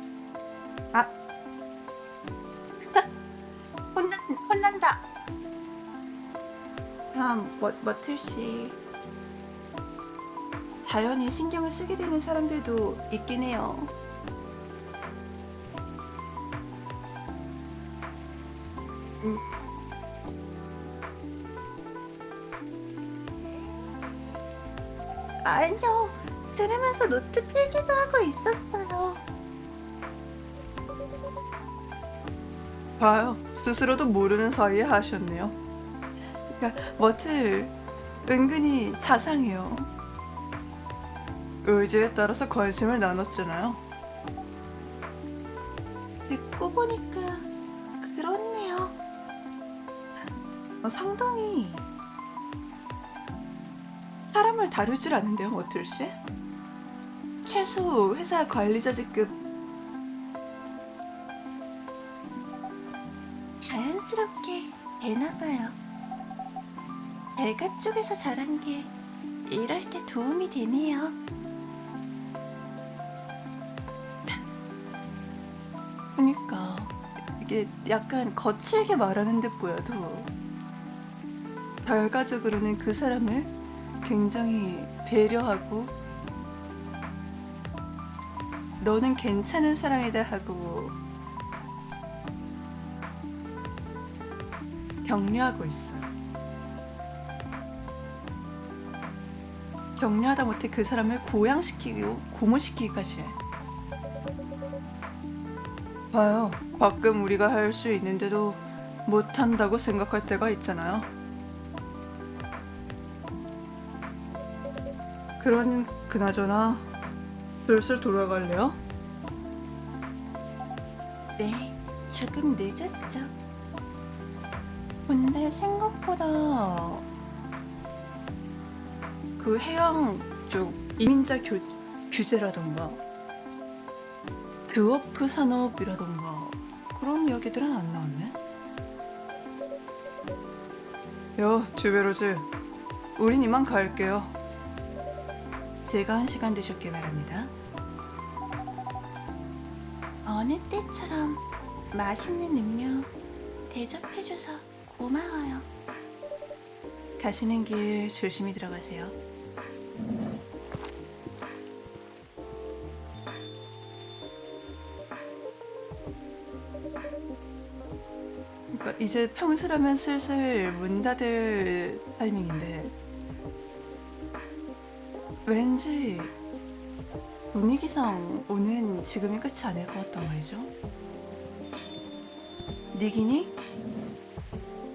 아, 혼난다. 참, 머틀씨. 자연히 신경을 쓰게 되는 사람들도 있긴 해요. 아니요. 들으면서 노트 필기도 하고 있었어요. 봐요. 스스로도 모르는 사이에 하셨네요. 그러니까 머틀 은근히 자상해요. 의지에 따라서 관심을 나눴잖아요. 듣고 보니까 그렇네요. 상당히 사람을 다루질 않는데요, 머틀씨? 최소 회사 관리자직급. 자연스럽게 되나봐요. 대가 쪽에서 자란 게 이럴 때 도움이 되네요. 그러니까 이게 약간 거칠게 말하는 듯 보여도 결과적으로는 그 사람을 굉장히 배려하고 너는 괜찮은 사람이다 하고 격려하고 있어요. 격려하다 못해 그 사람을 고양시키고 고무시키기까지 해. 봐요. 가끔 우리가 할 수 있는데도 못한다고 생각할 때가 있잖아요. 그나저나 슬슬 돌아갈래요? 네, 조금 늦었죠. 근데 생각보다 그 해양 쪽 이민자 규제라던가 드워프 산업이라던가 그런 이야기들은 안 나왔네. 야, 주베로즈, 우린 이만 갈게요. 즐거운 시간 되셨길 바랍니다. 어느 때처럼 맛있는 음료 대접해줘서 고마워요. 가시는 길 조심히 들어가세요. 그러니까 이제 평소라면 슬슬 문 닫을 타이밍인데 왠지 분위기상 오늘은 지금이 끝이 아닐 것 같단 말이죠. 니기니?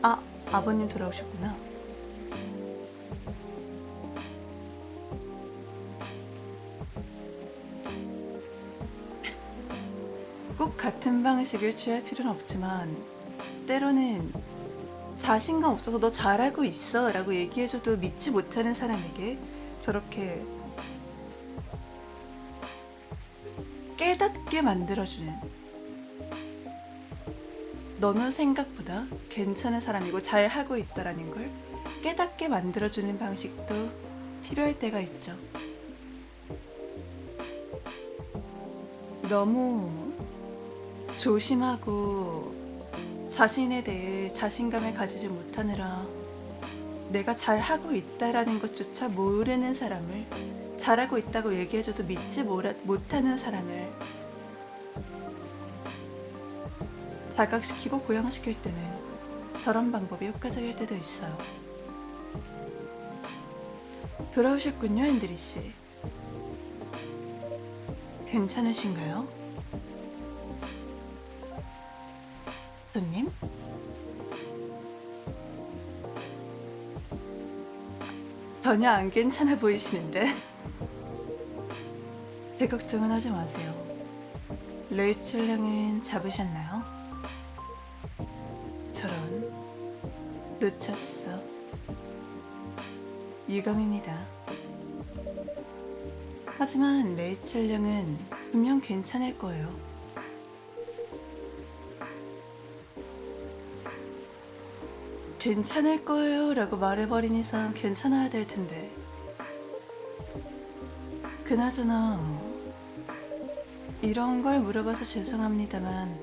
아, 아버님 돌아오셨구나. 꼭 같은 방식을 취할 필요는 없지만 때로는 자신감 없어서 너 잘하고 있어 라고 얘기해줘도 믿지 못하는 사람에게 저렇게 깨닫게 만들어주는, 너는 생각보다 괜찮은 사람이고 잘하고 있다라는 걸 깨닫게 만들어주는 방식도 필요할 때가 있죠. 너무 조심하고 자신에 대해 자신감을 가지지 못하느라 내가 잘하고 있다라는 것조차 모르는 사람을 잘하고 있다고 얘기해줘도 믿지 못하는 사람을 자각시키고 고양시킬 때는 저런 방법이 효과적일 때도 있어요. 돌아오셨군요, 앤드리 씨. 괜찮으신가요? 손님? 전혀 안 괜찮아 보이시는데. 제 걱정은 하지 마세요. 레이첼 양은 잡으셨나요? 저런, 놓쳤어. 유감입니다. 하지만 레이첼 양은 분명 괜찮을 거예요. 괜찮을 거예요 라고 말해버린 이상 괜찮아야 될 텐데. 그나저나 이런 걸 물어봐서 죄송합니다만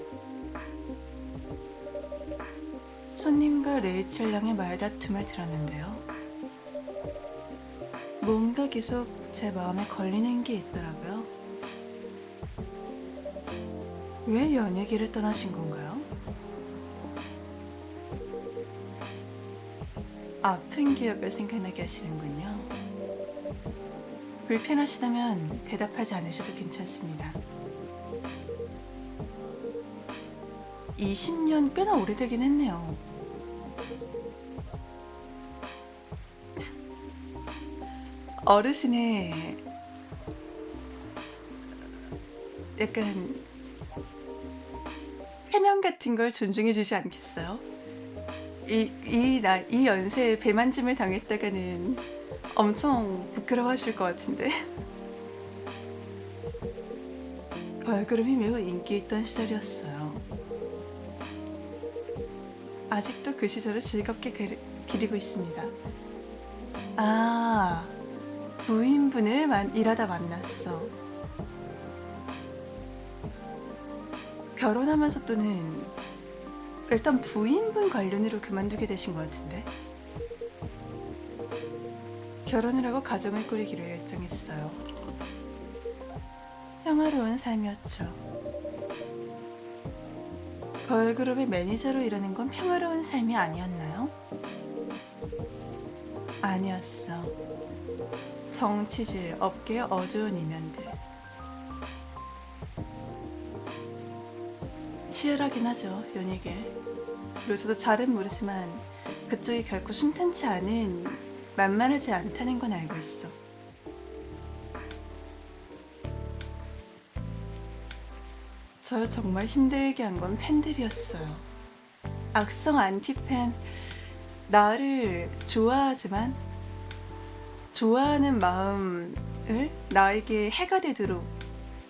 손님과 레이첼 양의 말다툼을 들었는데요. 뭔가 계속 제 마음에 걸리는 게 있더라고요. 왜 연예계를 떠나신 건가요? 아픈 기억을 생각나게 하시는군요. 불편하시다면 대답하지 않으셔도 괜찮습니다. 20년 꽤나 오래되긴 했네요. 어르신의 약간 체면 같은 걸 존중해 주지 않겠어요? 이 연세에 배만짐을 당했다가는 엄청 부끄러워하실 것 같은데. 걸그룹이 매우 인기 있던 시절이었어요. 아직도 그 시절을 즐겁게 기리고 있습니다. 아, 부인분을 일하다 만났어. 결혼하면서 또는 일단 부인분 관련으로 그만두게 되신 것 같은데. 결혼을 하고 가정을 꾸리기로 결정했어요. 평화로운 삶이었죠. 걸그룹의 매니저로 일하는 건 평화로운 삶이 아니었나요? 아니었어. 정치질, 업계의 어두운 이면들. 치열하긴 하죠, 연예계. 그리고 저도 잘은 모르지만 그쪽이 결코 순탄치 않은, 만만하지 않다는 건 알고 있어. 저 정말 힘들게 한 건 팬들이었어요. 악성 안티팬, 나를 좋아하지만 좋아하는 마음을 나에게 해가 되도록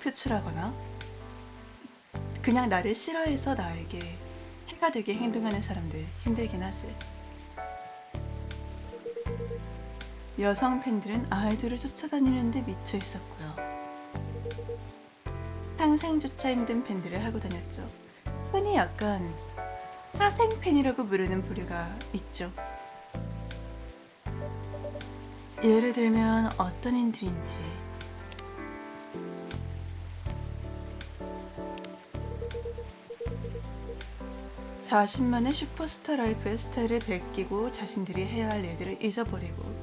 표출하거나 그냥 나를 싫어해서 나에게 해가 되게 행동하는 사람들 힘들긴 하지. 여성 팬들은 아이돌을 쫓아다니는데 미쳐 있었고요. 상생조차 힘든 팬들을 하고 다녔죠. 흔히 약간 사생팬이라고 부르는 부류가 있죠. 예를 들면 어떤 인들인지. 40만의 슈퍼스타 라이프의 스타일을 베끼고 자신들이 해야 할 일들을 잊어버리고.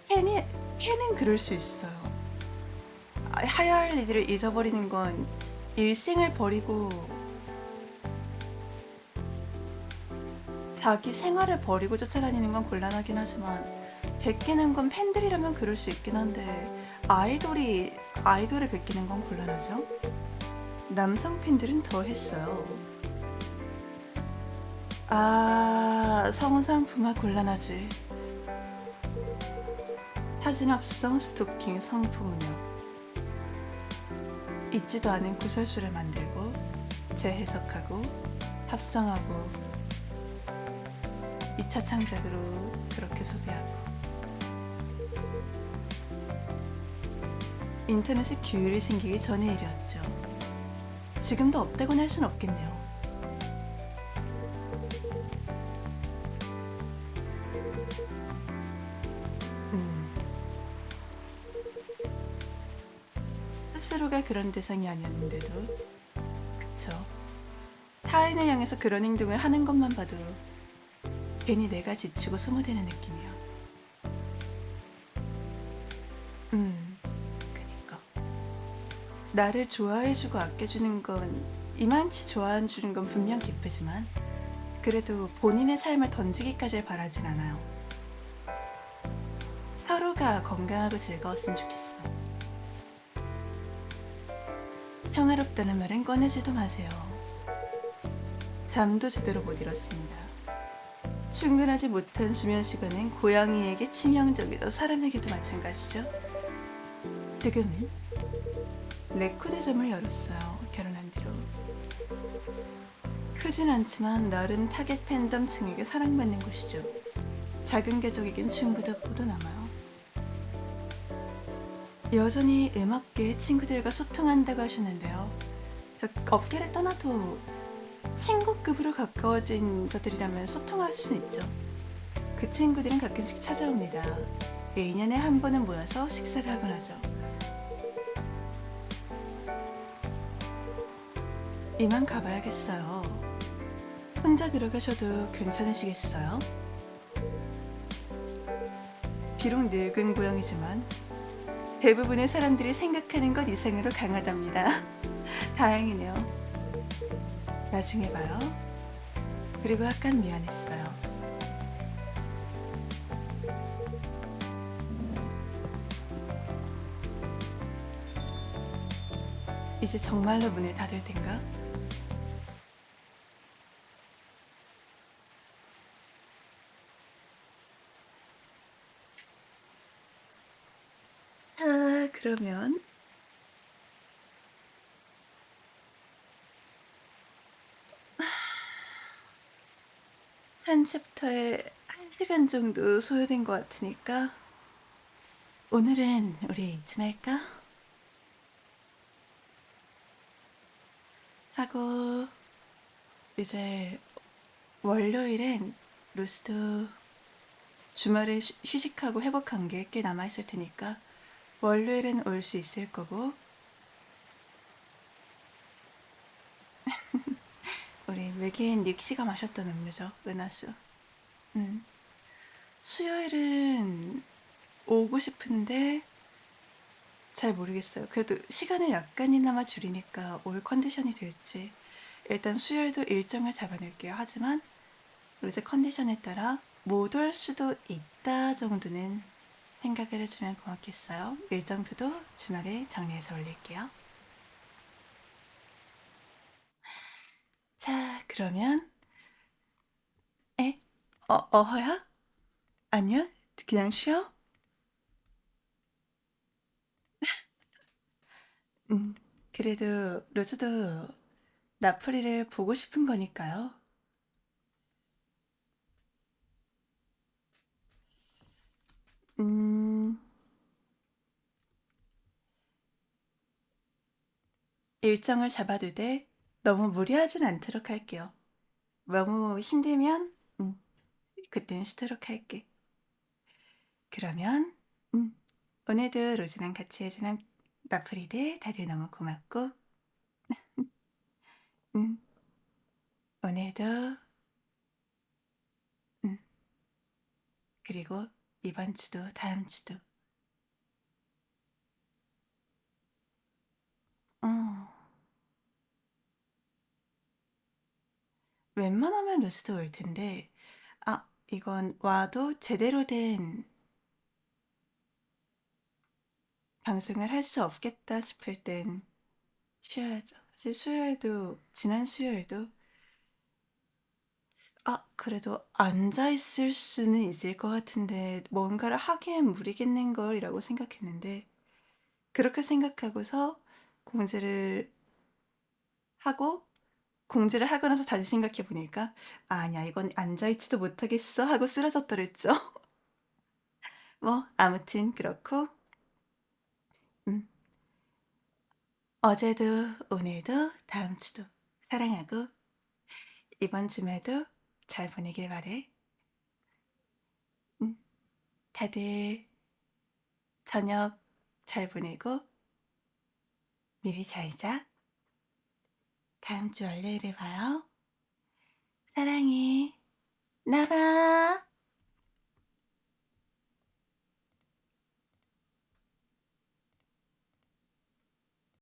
캔은 그럴 수 있어요. 해야 할 일들을 잊어버리는 건 일생을 버리고 자기 생활을 버리고 쫓아다니는 건 곤란하긴 하지만 베끼는 건 팬들이라면 그럴 수 있긴 한데 아이돌을 베끼는 건 곤란하죠. 남성 팬들은 더 했어요. 성상품화 곤란하지. 사진 합성, 스토킹, 성폭력. 있지도 않은 구설수를 만들고 재해석하고 합성하고 2차 창작으로 그렇게 소비하고. 인터넷에 규율이 생기기 전의 일이었죠. 지금도 없다고는 할 순 없겠네요. 스스로가 그런 대상이 아니었는데도, 그쵸. 타인을 향해서 그런 행동을 하는 것만 봐도 괜히 내가 지치고 소모되는 느낌이야. 그니까. 나를 좋아해주고 아껴주는 건, 이만치 좋아해주는 건 분명 기쁘지만 그래도 본인의 삶을 던지기까지 바라진 않아요. 서로가 건강하고 즐거웠으면 좋겠어. 평화롭다는 말은 꺼내지도 마세요. 잠도 제대로 못 이뤘습니다. 충분하지 못한 수면 시간은 고양이에게 치명적이죠. 사람에게도 마찬가지죠. 지금은 레코드점을 열었어요. 결혼한 뒤로. 크진 않지만 나름 타겟 팬덤층에게 사랑받는 곳이죠. 작은 궤적이긴 중부덕보도 남아요. 여전히 음악계 친구들과 소통한다고 하셨는데요. 저 업계를 떠나도 친구급으로 가까워진 자들이라면 소통할 수는 있죠. 그 친구들은 가끔씩 찾아옵니다. 2년에 한 번은 모여서 식사를 하곤 하죠. 이만 가봐야겠어요. 혼자 들어가셔도 괜찮으시겠어요? 비록 늙은 고양이지만 대부분의 사람들이 생각하는 것 이상으로 강하답니다. 다행이네요. 나중에 봐요. 그리고 약간 미안했어요. 이제 정말로 문을 닫을 텐가? 자, 그러면 한 챕터에 1시간 정도 소요된 것 같으니까 오늘은 우리 이쯤할까? 하고 이제 월요일엔 로스도 주말에 휴식하고 회복한 게 꽤 남아있을 테니까 월요일엔 올 수 있을 거고 우리 외계인 닉시가 마셨던 음료죠. 은하수. 음. 수요일은 오고 싶은데 잘 모르겠어요. 그래도 시간을 약간이나마 줄이니까 올 컨디션이 될지. 일단 수요일도 일정을 잡아놓을게요. 하지만 로제 컨디션에 따라 못 올 수도 있다 정도는 생각을 해주면 고맙겠어요. 일정표도 주말에 정리해서 올릴게요. 자, 그러면 에? 어허야? 아니야? 그냥 쉬어? 음, 그래도 로즈도 나프리를 보고 싶은 거니까요. 음, 일정을 잡아두되 너무 무리하진 않도록 할게요. 너무 힘들면 그땐 쉬도록 할게. 그러면 오늘도 로즈랑 같이 해주는 나프리들 다들 너무 고맙고 음, 오늘도 음, 그리고 이번 주도 다음 주도 음, 웬만하면 로즈도 올 텐데 이건 와도 제대로 된 방송을 할 수 없겠다 싶을 땐 쉬어야죠. 사실 수요일도 지난 수요일도 그래도 앉아있을 수는 있을 것 같은데 뭔가를 하기엔 무리겠는걸이라고 생각했는데 그렇게 생각하고서 공지를 하고 공지를 하고 나서 다시 생각해 보니까 아니야 이건 앉아있지도 못하겠어 하고 쓰러졌더랬죠. 뭐 아무튼 그렇고 음, 어제도 오늘도 다음 주도 사랑하고 이번 주말도 잘 보내길 바래. 음, 다들 저녁 잘 보내고 미리 잘 자. 다음 주 월요일에 봐요. 사랑해. 나봐.